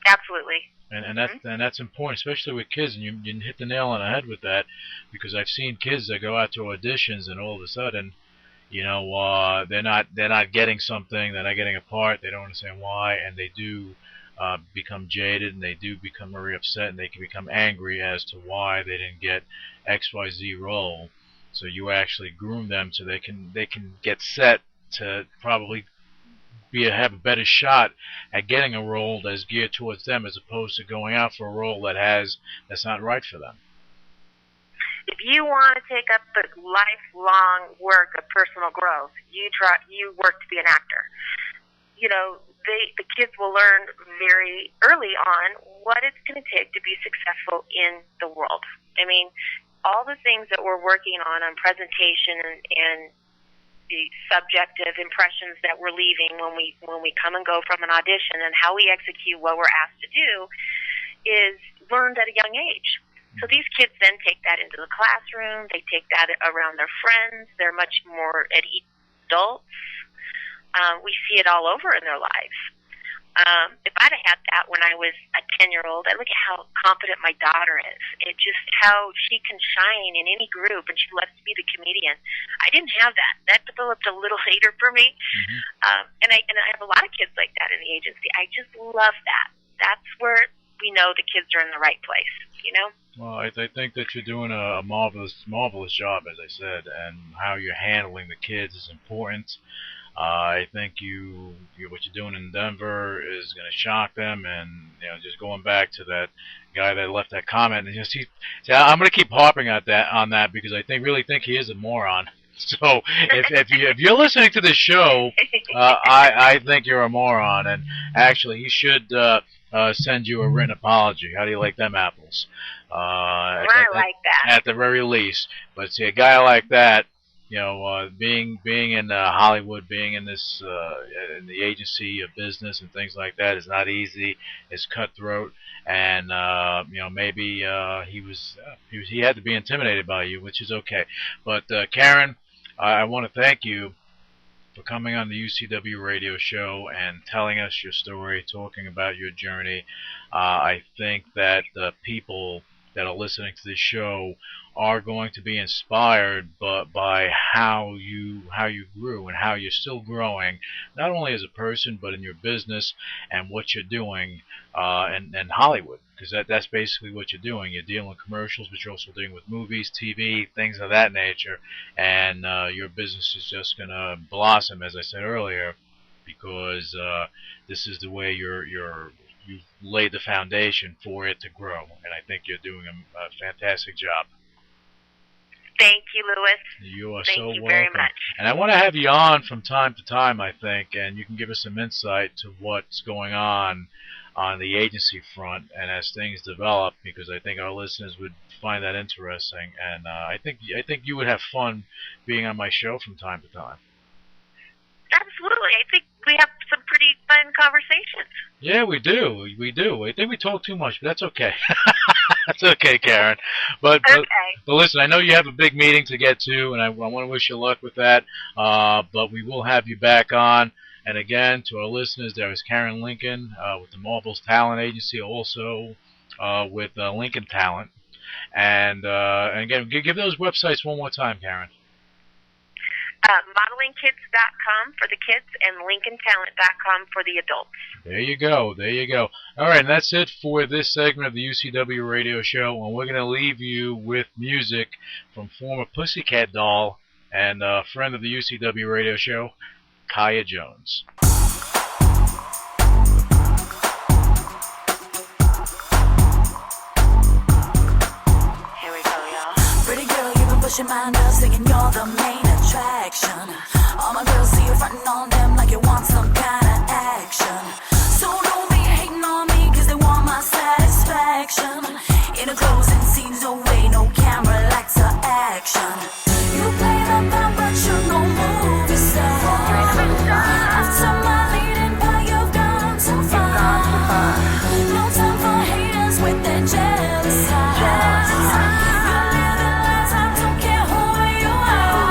Absolutely. And that's important, especially with kids. And you hit the nail on the head with that, because I've seen kids that go out to auditions and all of a sudden, they're not getting something, they're not getting a part, they don't understand why, and they do become jaded, and they do become very upset, and they can become angry as to why they didn't get XYZ role. So you actually groom them so they can get set to probably have a better shot at getting a role that's geared towards them, as opposed to going out for a role that's not right for them. If you want to take up the lifelong work of personal growth, you work to be an actor. The kids will learn very early on what it's going to take to be successful in the world. I mean, all the things that we're working on presentation and the subjective impressions that we're leaving when we come and go from an audition, and how we execute what we're asked to do is learned at a young age. So these kids then take that into the classroom. They take that around their friends. They're much more at ease with adults. We see it all over in their lives. If I'd have had that when I was a 10-year-old, I look at how confident my daughter is. It just how she can shine in any group, and she loves to be the comedian. I didn't have that. That developed a little later for me. And I have a lot of kids like that in the agency. I just love that. that's where we know the kids are in the right place, you know? Well, I think that you're doing a marvelous job, as I said, and how you're handling the kids is important. I think what you're doing in Denver is going to shock them, and just going back to that guy that left that comment, and I'm going to keep harping on that because I really think he is a moron. So if you're listening to this show, I think you're a moron, and actually he should send you a written apology. How do you like them apples? I like that. At the very least. But see, a guy like that, being in Hollywood, being in this in the agency of business and things like that is not easy. It's cutthroat, and maybe he had to be intimidated by you, which is okay. But Karen, I want to thank you for coming on the UCW radio show and telling us your story, talking about your journey. I think that the people that are listening to this show are going to be inspired by how you grew and how you're still growing, not only as a person but in your business and what you're doing in Hollywood, because that's basically what you're doing. You're dealing with commercials, but you're also dealing with movies, TV, things of that nature, and your business is just going to blossom, as I said earlier, because this is the way you've laid the foundation for it to grow, and I think you're doing a fantastic job. Thank you, Louis. You are Thank so you welcome. very much. And I want to have you on from time to time, I think, and you can give us some insight to what's going on the agency front and as things develop, because I think our listeners would find that interesting, and I think you would have fun being on my show from time to time. Absolutely. I think we have some pretty fun conversations. Yeah, we do. I think we talk too much, but that's okay. That's okay, Karen. But listen, I know you have a big meeting to get to, and I want to wish you luck with that. But we will have you back on. And again, to our listeners, there is Karen Lincoln with the Marvel's Talent Agency, also with Lincoln Talent. And again, give those websites one more time, Karen. ModelingKids.com for the kids and LincolnTalent.com for the adults. There you go. All right, and that's it for this segment of the UCW Radio Show, and we're going to leave you with music from former Pussycat Doll and friend of the UCW Radio Show, Kaya Jones. Here we go, y'all. Pretty girl, you've been pushing my nerves, thinking you're the main attraction. All my girls see you fronting on them like you want some kind of action. So don't be hating on me, cause they want my satisfaction. In a closing scenes, no way, no camera, lights or action. You play the part, but you're no movie star. After my leading part, you've gone too far. No time for haters with their jealous eyes. You live the life, I don't care who you are.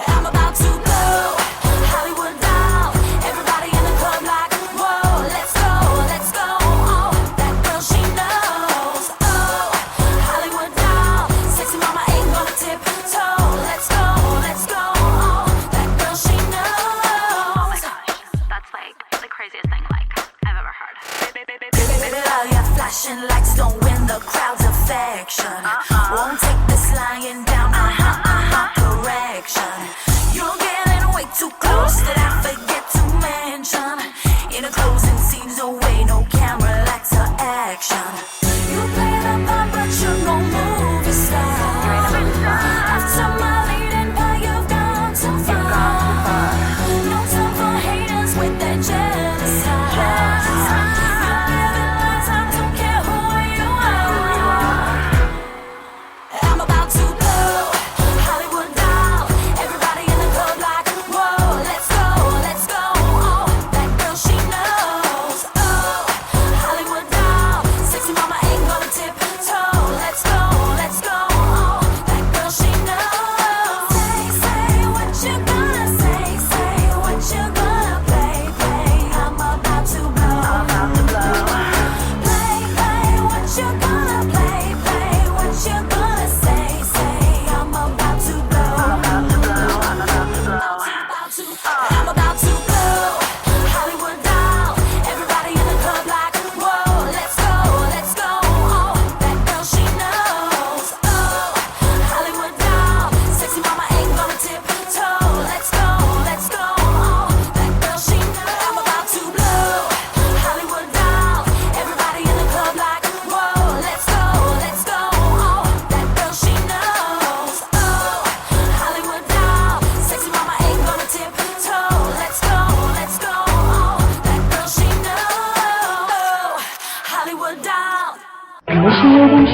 I'm about to blow Hollywood.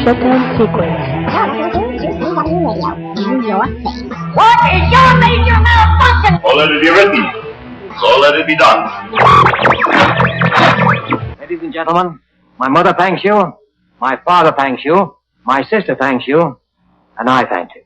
shutdown sequence. What is your major malfunction? So let it be written. So let it be done. Ladies and gentlemen, my mother thanks you, my father thanks you, my sister thanks you, and I thank you.